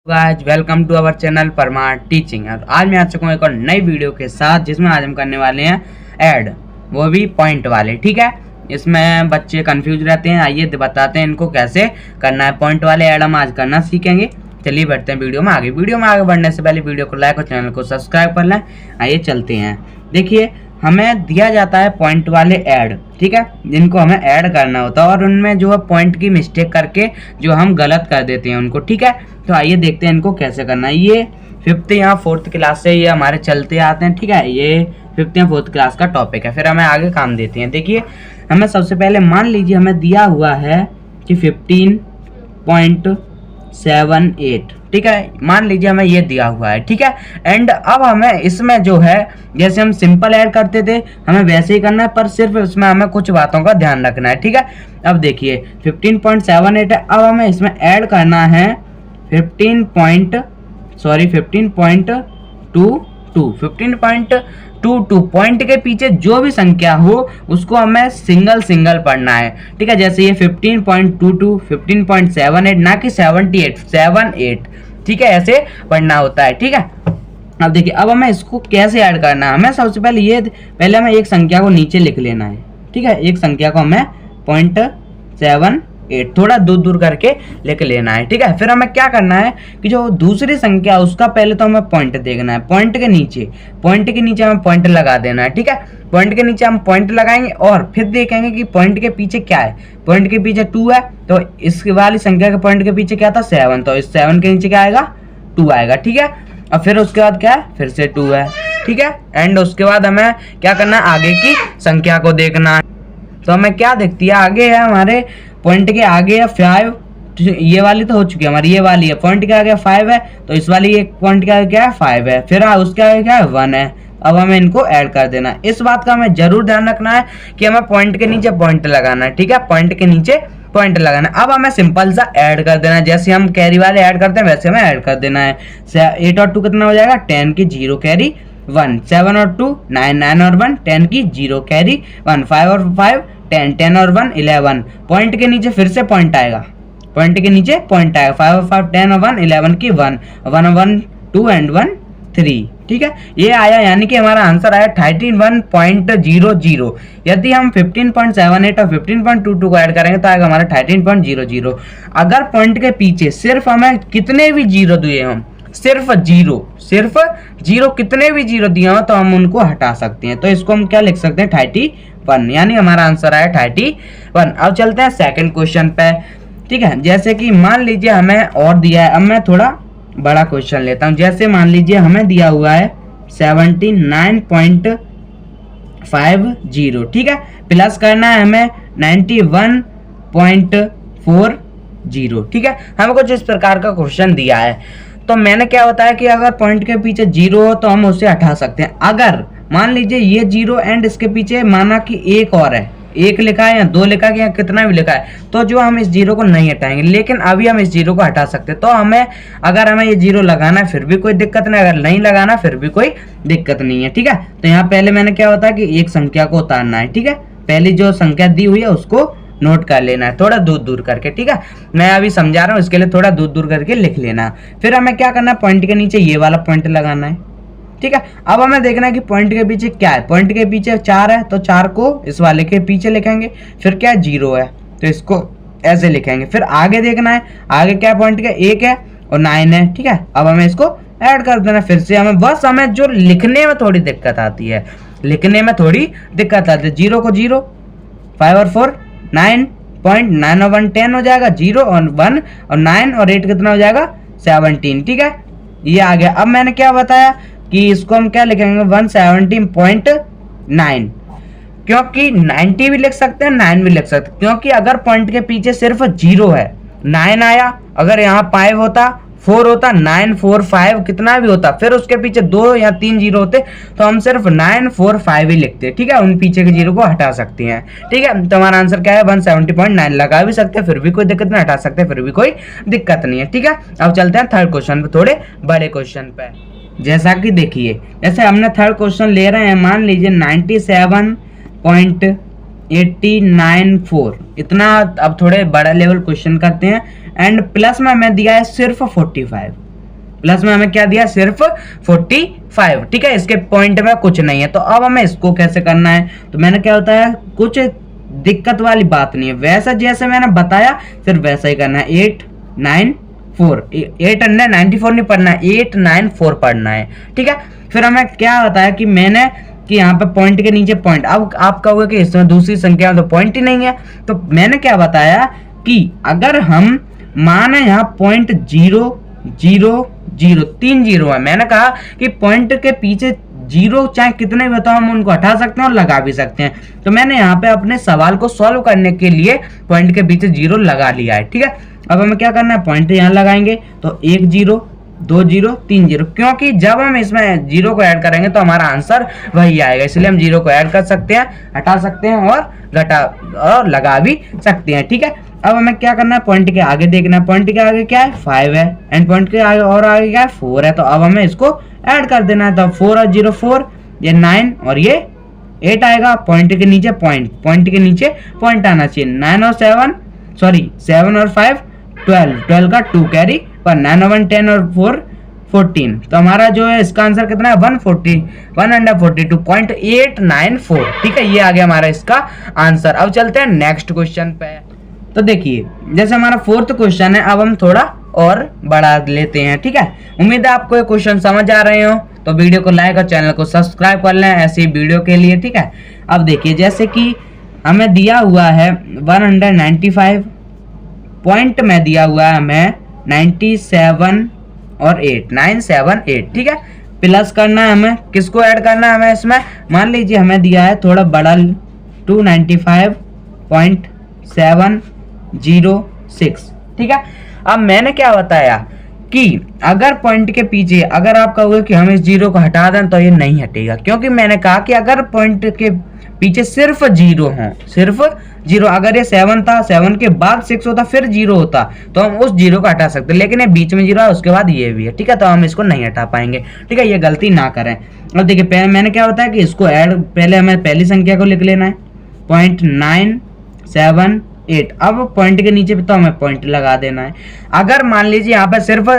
Guys welcome to our channel Parmar teaching. और आज मैं आ चुका हूँ एक और नई वीडियो के साथ, जिसमें आज हम करने वाले हैं ऐड, वो भी पॉइंट वाले। ठीक है, इसमें बच्चे कंफ्यूज रहते हैं। आइए बताते हैं इनको कैसे करना है। पॉइंट वाले ऐड हम आज करना सीखेंगे। चलिए बढ़ते हैं वीडियो में आगे। बढ़ने से पहले वीडियो को लाइक और चैनल को सब्सक्राइब कर लें। आइए चलते हैं। देखिए, हमें दिया जाता है पॉइंट वाले ऐड, ठीक है, जिनको हमें ऐड करना होता है और उनमें जो है पॉइंट की मिस्टेक करके जो हम गलत कर देते हैं उनको। ठीक है, तो आइए देखते हैं इनको कैसे करना है। ये 5th या 4th क्लास से ये हमारे चलते आते हैं। ठीक है, ये 5th या 4th क्लास का टॉपिक है। फिर हमें आगे काम देते हैं। देखिए, हमें सबसे पहले मान लीजिए हमें दिया हुआ है कि 15.78, ठीक है, मान लीजिए हमें ये दिया हुआ है। ठीक है, एंड अब हमें इसमें जो है, जैसे हम सिंपल ऐड करते थे हमें वैसे ही करना है, पर सिर्फ इसमें हमें कुछ बातों का ध्यान रखना है। ठीक है, अब देखिए 15.78 है। अब हमें इसमें ऐड करना है 15.22 पॉइंट के पीछे जो भी संख्या हो उसको हमें सिंगल पढ़ना है। ठीक है, जैसे ये 15.22, 15.78, ना कि 78। ठीक है, ऐसे पढ़ना होता है। ठीक है, अब देखिए, अब हमें इसको कैसे ऐड करना है। हमें सबसे पहले हमें एक संख्या को नीचे लिख लेना है। ठीक है, एक संख्या को हमें 0.78 थोड़ा दूर करके लिख लेना है। ठीक है, फिर हमें क्या करना है कि जो दूसरी संख्या उसका पहले तो हमें पॉइंट देखना है। पॉइंट के नीचे हमें पॉइंट लगा देना है। ठीक है, पॉइंट के नीचे हम पॉइंट लगाएंगे और फिर देखेंगे कि पॉइंट के पीछे क्या है। पॉइंट के पीछे 2 है, तो इस वाली संख्या के पॉइंट के पीछे क्या था, 7, तो इस 7 के नीचे क्या आएगा, 2 आएगा। ठीक है, और फिर उसके बाद क्या है, फिर से 2 है। ठीक है, एंड उसके बाद हमें क्या करना है, आगे की संख्या को देखना है। तो हमें क्या दिखती है, आगे है हमारे पॉइंट के आगे है 5, ये वाली तो हो चुकी है हमारी, ये वाली है। पॉइंट के आगे 5 है, तो इस वाली एक पॉइंट के आगे क्या है, 5 है। फिर उसके आगे क्या है, 1 है। अब हमें इनको ऐड कर देना है। इस बात का हमें जरूर ध्यान रखना है कि हमें पॉइंट के नीचे पॉइंट लगाना है। ठीक है, पॉइंट के नीचे पॉइंट लगाना है। अब हमें सिंपल सा ऐड कर देना है, जैसे हम कैरी वाले ऐड करते हैं वैसे हमें ऐड कर देना है। 8 और 2 कितना हो जाएगा, 10 की 0 कैरी 1। 7 और 2 9, 9 और 1 10 की 0 कैरी 1। 5 और 5 10, 10 और 1 11। पॉइंट के नीचे फिर से पॉइंट आएगा, 5 और 5 10 और 1 11 की 1 1 2 एंड 1 3। ठीक है, ये आया, यानी कि हमारा आंसर आया 13.00। यदि हम 15.78 और 15.22 को ऐड करेंगे तो आएगा हमारा 13.00। अगर पॉइंट के पीछे सिर्फ हमें कितने भी जीरो दिए हम, सिर्फ जीरो कितने भी जीरो दिए हो तो हम उनको हटा सकते हैं। तो इसको हम क्या लिख सकते हैं, 31, यानी हमारा आंसर आया 31। अब चलते हैं सेकंड क्वेश्चन पे। ठीक है, जैसे कि मान लीजिए हमें और दिया है, अब मैं थोड़ा बड़ा क्वेश्चन लेता हूं। जैसे मान लीजिए हमें दिया हुआ है 79.50। ठीक है, प्लस करना है हमें 91.40। ठीक है, हमें कुछ इस प्रकार का क्वेश्चन दिया है। तो मैंने क्या बताया कि अगर पॉइंट के पीछे 0 हो तो हम उसे हटा सकते हैं। अगर मान लीजिए ये 0 एंड इसके पीछे माना कि एक और है, 1 लिखा है या 2 लिखा है या कितना भी लिखा है, तो जो हम इस 0 को नहीं हटाएंगे। लेकिन अभी हम इस 0 को हटा सकते हैं। तो अगर हमें ये 0 लगाना है फिर भी कोई दिक्कत नहीं, अगर नहीं लगाना फिर भी कोई दिक्कत नहीं है। ठीक है, तो यहाँ पहले मैंने क्या बताया कि एक संख्या को उतारना है। ठीक है, पहली जो संख्या दी हुई है उसको नोट कर लेना है, थोड़ा दूर करके। ठीक है, मैं अभी समझा रहा हूँ, इसके लिए थोड़ा दूर करके लिख लेना। फिर हमें क्या करना है, पॉइंट के नीचे ये वाला पॉइंट लगाना है। ठीक है, अब हमें देखना है कि पॉइंट के पीछे क्या है। पॉइंट के पीछे 4 है, तो 4 को इस वाले के पीछे लिखेंगे। फिर क्या है, 0 है, तो इसको ऐसे लिखेंगे। फिर आगे देखना है, आगे क्या है, पॉइंट के 1 है और 9 है। ठीक है, अब हमें इसको ऐड कर देना। फिर से हमें जो लिखने में थोड़ी दिक्कत आती है, 0 को 0, 5 और 4 9, 9 और 1 10 हो जाएगा, 0 और 1 और 9 और 8 कितना हो जाएगा, 17। ठीक है, ये आ गया। अब मैंने क्या बताया कि इसको हम क्या लिखेंगे, 117.9, क्योंकि 90 भी लिख सकते हैं, 9 भी लिख सकते हैं। क्योंकि अगर पॉइंट के पीछे सिर्फ 0 है, 9 आया, अगर यहाँ 5 होता, 4 होता, 9 4 5 कितना भी होता, फिर उसके पीछे 2 या 3 0 होते, तो हम सिर्फ 9 4 5 ही लिखते। ठीक है, उन पीछे के 0 को हटा सकते हैं। ठीक है, तो हमारा आंसर क्या है, 170.9। लगा भी सकते हैं फिर भी कोई दिक्कत नहीं, हटा सकते हैं फिर भी कोई दिक्कत नहीं है। ठीक है, अब चलते हैं थर्ड क्वेश्चन पे, थोड़े बड़े क्वेश्चन पे। जैसा कि देखिए, जैसे हमने थर्ड क्वेश्चन ले रहे हैं, मान लीजिए 97.894, इतना। अब थोड़े बड़ा लेवल क्वेश्चन करते हैं। एंड प्लस में हमें दिया है सिर्फ 45। प्लस में हमें क्या दिया, सिर्फ 45, ठीक है, इसके पॉइंट में कुछ नहीं है। तो अब हमें इसको कैसे करना है, तो मैंने क्या होता है, कुछ दिक्कत वाली बात नहीं है, वैसा जैसे मैंने बताया सिर्फ वैसा ही करना है। 894 894 नहीं पढ़ना है, 894 पढ़ना है, ठीक है। फिर हमें क्या होता है कि मैंने कि यहाँ पे पॉइंट के नीचे पॉइंट, अब आप कहोगे कि इसमें दूसरी संख्या में तो पॉइंट ही नहीं है, तो मैंने क्या बताया कि अगर हम माने यहाँ पॉइंट 0 0 0 3 जीरो है, मैंने कहा कि पॉइंट के पीछे जीरो चाहे कितने भी बताओ हम उनको हटा सकते हैं और लगा भी सकते हैं। तो मैंने यहाँ पे अपने सवाल को सॉल्व करने के लिए पॉइंट के पीछे जीरो लगा लिया है, ठीक है। अब हमें क्या करना है, पॉइंट यहाँ लगाएंगे तो 1 0 2 0 3 0, क्योंकि जब हम इसमें जीरो को ऐड करेंगे तो हमारा आंसर वही आएगा, इसलिए हम जीरो को ऐड कर सकते हैं, हटा सकते हैं और घटा और लगा भी सकते हैं, ठीक है। अब हमें क्या करना है, पॉइंट के आगे देखना है, पॉइंट के आगे क्या है 5 है, एंड पॉइंट के आगे और आगे क्या है 4 है, तो अब हमें इसको ऐड कर देना है। तो 4 और 0 4, ये 9 और ये 8 आएगा, पॉइंट के नीचे पॉइंट, पॉइंट के नीचे पॉइंट आना चाहिए। 9 और 7 सॉरी 7 और 5 12, 12 का 2 कैरी, पर 9 और 1 10 और 4 14, तो हमारा जो है इसका आंसर कितना है 142.894, ठीक है, ये आ गया हमारा इसका आंसर। अब चलते हैं नेक्स्ट क्वेश्चन पे। तो देखिए जैसे हमारा फोर्थ क्वेश्चन है, अब हम थोड़ा और बढ़ा लेते हैं, ठीक है। उम्मीद है आपको ये क्वेश्चन समझ आ रहे हो, तो वीडियो को लाइक और चैनल को सब्सक्राइब कर लें ऐसी वीडियो के लिए, ठीक है। अब देखिए जैसे कि हमें दिया हुआ है 195, पॉइंट में दिया हुआ है हमें 97 और 8 978, ठीक है। प्लस करना है हमें, किसको ऐड करना है हमें इसमें, मान लीजिए हमें दिया है थोड़ा बड़ा 295.706, ठीक है। अब मैंने क्या बताया कि अगर पॉइंट के पीछे अगर आप कहोगे कि हम इस जीरो को हटा दें तो ये नहीं हटेगा, क्योंकि मैंने कहा कि अगर पॉइंट के पीछे सिर्फ जीरो हो, सिर्फ जीरो, अगर ये 7 था, 7 के बाद 6 होता फिर जीरो होता तो हम उस जीरो को हटा सकते, लेकिन ये बीच में जीरो है उसके बाद ये भी है, ठीक है, तो हम इसको नहीं हटा पाएंगे, ठीक है, ये गलती ना करें। अब देखिए पहले मैंने क्या बताया कि इसको ऐड, पहले हमें पहली संख्या को लिख लेना है 0.978, अब पॉइंट के नीचे भी तो हमें पॉइंट लगा देना है। अगर मान लीजिए यहाँ पे सिर्फ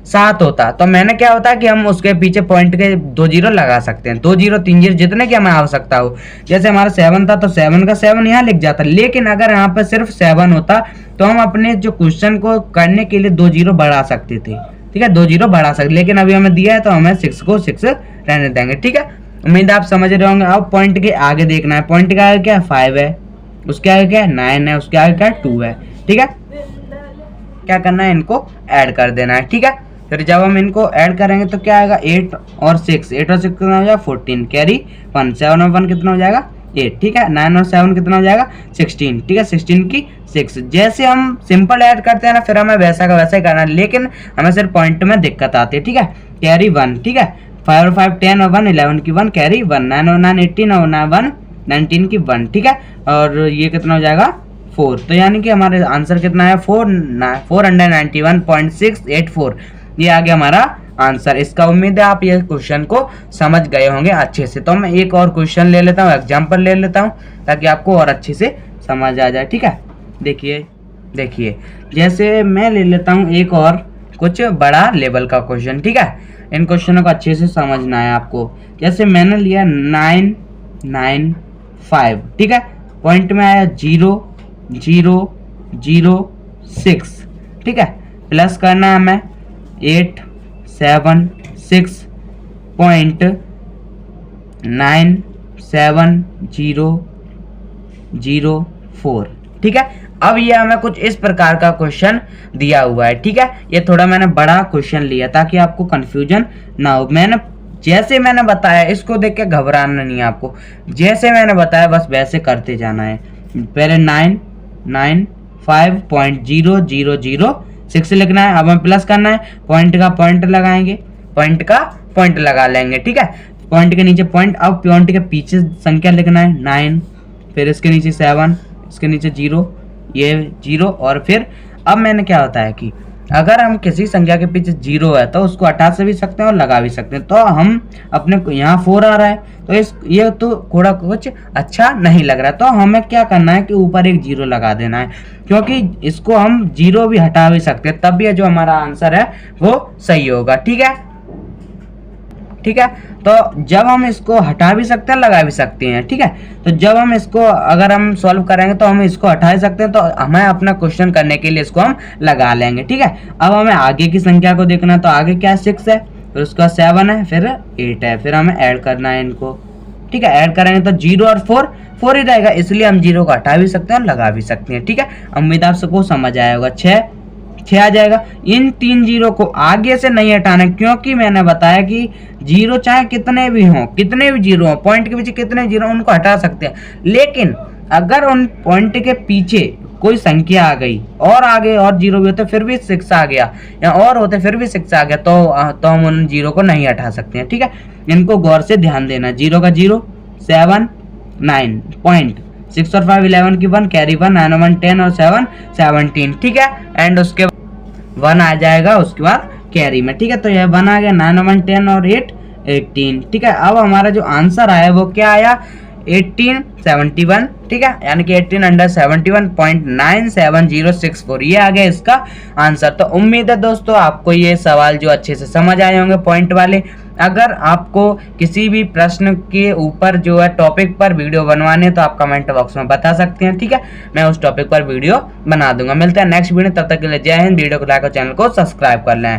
7 होता तो मैंने क्या होता है कि हम उसके पीछे पॉइंट के 2 जीरो लगा सकते हैं, 2 0 3 0 जितने की हमें आवश्यकता हो। जैसे हमारा 7 था तो 7 का 7 यहाँ लिख जाता, लेकिन अगर यहाँ पे सिर्फ 7 होता तो हम अपने जो क्वेश्चन को करने के लिए 2 जीरो बढ़ा सकते थे, ठीक है, 2 जीरो बढ़ा सकते, लेकिन अभी हमें दिया है तो हमें 6 को 6 रहने देंगे, ठीक है। उम्मीद आप समझ रहे होंगे। अब पॉइंट के आगे देखना है, पॉइंट के आगे क्या है 5 है, उसके आगे क्या है 9 है, उसके आगे क्या है 2 है, ठीक है। क्या करना है, इनको ऐड कर देना है, ठीक है। फिर जब हम इनको ऐड करेंगे तो क्या आएगा 8 और 6 कितना हो जाएगा 14, कैरी 1, 7 और 1 कितना हो जाएगा 8, ठीक है। 9 और 7 कितना हो जाएगा 16, ठीक है, 16 की 6। जैसे हम सिंपल ऐड करते हैं ना, फिर हमें वैसा का वैसा ही करना है, लेकिन हमें सिर्फ पॉइंट में दिक्कत आती है, ठीक है। कैरी 1, ठीक है, 5 और 5 10 और 1 11 की 1, कैरी 1, 9 और 9 18 और 1 19 की 1, ठीक है, और ये कितना हो जाएगा 4, तो यानी कि हमारे आंसर कितना है 491.684, ये आ गया हमारा आंसर इसका। उम्मीद है आप ये क्वेश्चन को समझ गए होंगे अच्छे से। तो मैं एक और क्वेश्चन ले लेता हूँ, एग्जाम्पल ले लेता हूँ ताकि आपको और अच्छे से समझ आ जाए, ठीक है। देखिए जैसे मैं ले लेता हूँ एक और कुछ बड़ा लेवल का क्वेश्चन, ठीक है। इन क्वेश्चनों को अच्छे से समझना है आपको। जैसे मैंने लिया 995, ठीक है, पॉइंट में आया 0 0 0 6, ठीक है, प्लस करना है हमें 876.97004, ठीक है। अब ये हमें कुछ इस प्रकार का क्वेश्चन दिया हुआ है, ठीक है। ये थोड़ा मैंने बड़ा क्वेश्चन लिया ताकि आपको कंफ्यूजन ना हो। जैसे मैंने बताया इसको देख के घबराना नहीं है आपको, जैसे मैंने बताया बस वैसे करते जाना है। पहले 995.0006 लिखना है, अब हमें प्लस करना है, पॉइंट का पॉइंट लगाएंगे, पॉइंट का पॉइंट लगा लेंगे, ठीक है। पॉइंट के नीचे पॉइंट, अब पॉइंट के पीछे संख्या लिखना है 9, फिर इसके नीचे 7, इसके नीचे 0, ये 0, और फिर अब मैंने क्या होता है कि अगर हम किसी संख्या के पीछे 0 है तो उसको हटा से भी सकते हैं और लगा भी सकते हैं। तो हम अपने को यहाँ 4 आ रहा है तो ये तो थोड़ा कुछ अच्छा नहीं लग रहा है, तो हमें क्या करना है कि ऊपर एक 0 लगा देना है, क्योंकि इसको हम 0 भी हटा भी सकते हैं, तब भी जो हमारा आंसर है वो सही होगा। ठीक है, ठीक है। तो जब हम इसको हटा भी सकते हैं, लगा भी सकते हैं। ठीक है, तो जब हम इसको अगर हम सॉल्व करेंगे तो हम इसको हटा सकते हैं, तो हमें अपना क्वेश्चन करने के लिए इसको हम लगा लेंगे। ठीक है, अब हमें आगे की संख्या को देखना है, तो आगे क्या 6 है, फिर उसका 7 है, फिर 8 है, फिर हमें ऐड करना है इनको। ठीक है, ऐड करेंगे तो 0 और 4 ही रहेगा, इसलिए हम 0 को हटा भी सकते हैं और लगा भी सकते हैं। ठीक है, उम्मीद आप सबको समझ आया होगा। 6 आ जाएगा। इन 3 0 को आगे से नहीं हटाना, क्योंकि मैंने बताया कि 0 चाहे कितने भी हों, कितने भी 0 हों, पॉइंट के पीछे कितने 0 उनको हटा सकते हैं, लेकिन अगर उन पॉइंट के पीछे कोई संख्या आ गई और आगे और 0 भी होते फिर भी 6 आ गया, या और होते फिर भी 6 आ गया, तो हम उन 0 को नहीं हटा सकते हैं। ठीक है, इनको गौर से ध्यान देना। 0 का 0, 7 9 पॉइंट, 6 और 5 11 की 1, कैरी 1, 9 और 1 10 और 7 17। ठीक है, एंड उसके 1 आ जाएगा उसके बाद कैरी में। ठीक है, तो यह 1 आ गया, 9 और 1 10 और 8 18। ठीक है, अब हमारा जो आंसर आया वो क्या आया, 1871। ठीक है, यानी कि 18 अंडर 71.97064, ये आ गया इसका आंसर। तो उम्मीद है दोस्तों आपको ये सवाल जो अच्छे से समझ आए होंगे पॉइंट वाले। अगर आपको किसी भी प्रश्न के ऊपर जो है टॉपिक पर वीडियो बनवाने तो आप कमेंट बॉक्स में बता सकते हैं। ठीक है, मैं उस टॉपिक पर वीडियो बना दूंगा। मिलते हैं नेक्स्ट वीडियो, तब तक के लिए जय हिंद। वीडियो को लाइक और चैनल को सब्सक्राइब कर लें।